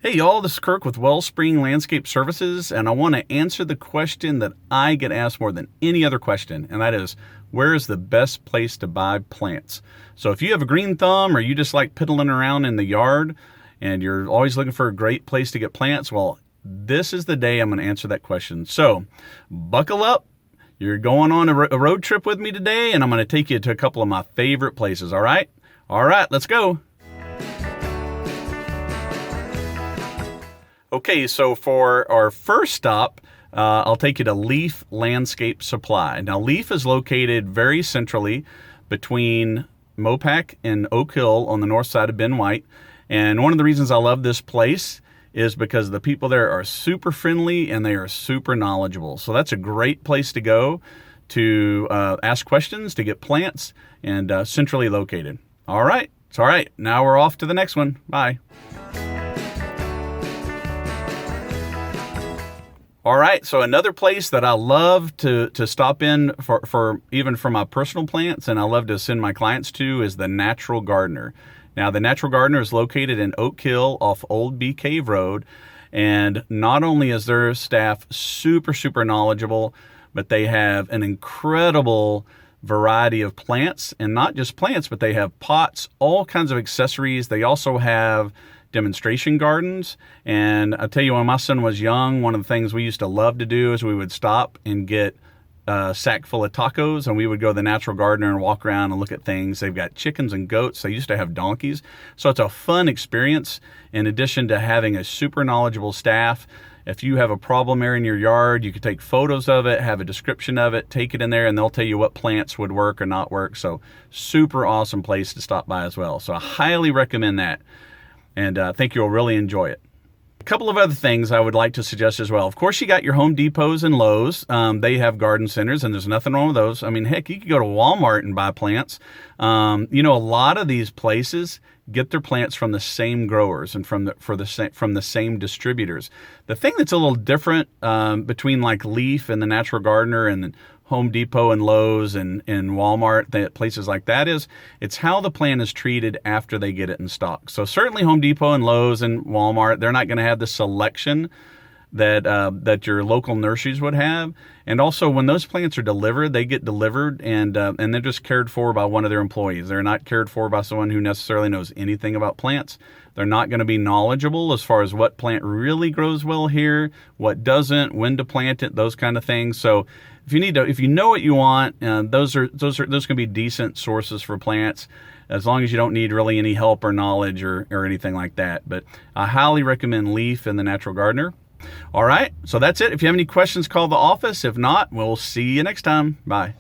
Hey y'all, this is Kirk with Wellspring Landscape Services, and I want to answer the question that I get asked more than any other question, and that is, where is the best place to buy plants? So if you have a green thumb or you just like piddling around in the yard and you're always looking for a great place to get plants, well, this is the day I'm going to answer that question. So buckle up. You're going on a road trip with me today, and I'm going to take you to a couple of my favorite places, all right? All right, let's go. Okay, so for our first stop, I'll take you to Leaf Landscape Supply. Now, Leaf is located very centrally between Mopac and Oak Hill on the north side of Ben White. And one of the reasons I love this place is because the people there are super friendly and they are super knowledgeable. So that's a great place to go to ask questions, to get plants, and centrally located. All right, it's all right. Now we're off to the next one. Bye. All right, so another place that I love to stop in for even for my personal plants, and I love to send my clients to, is the Natural Gardener. Now, the Natural Gardener is located in Oak Hill off Old Bee Cave Road, and not only is their staff super knowledgeable, but they have an incredible variety of plants, and not just plants, but they have pots, all kinds of accessories. They also have demonstration gardens. And I'll tell you, when my son was young, one of the things we used to love to do is we would stop and get a sack full of tacos, and we would go to the Natural Gardener and walk around and look at things. They've got chickens and goats. They used to have donkeys. So it's a fun experience, in addition to having a super knowledgeable staff. If you have a problem area in your yard, you can take photos of it, have a description of it, take it in there, and they'll tell you what plants would work or not work. So super awesome place to stop by as well. So I highly recommend that, and I think you'll really enjoy it. A couple of other things I would like to suggest as well. Of course, you got your Home Depots and Lowe's. They have garden centers, and there's nothing wrong with those. I mean, heck, you could go to Walmart and buy plants. A lot of these places get their plants from the same growers and from the same distributors. The thing that's a little different between like Leaf and the Natural Gardener and Home Depot and Lowe's and Walmart, places like that, is it's how the plant is treated after they get it in stock. So certainly Home Depot and Lowe's and Walmart, they're not going to have the selection that your local nurseries would have. And also, when those plants are delivered, they get delivered and they're just cared for by one of their employees. They're not cared for by someone who necessarily knows anything about plants. They're not going to be knowledgeable as far as what plant really grows well here, what doesn't, when to plant it, those kind of things. So if you know what you want, those can be decent sources for plants, as long as you don't need really any help or knowledge or anything like that. But I highly recommend Leaf and the Natural Gardener. All right, so that's it. If you have any questions, call the office. If not, we'll see you next time. Bye.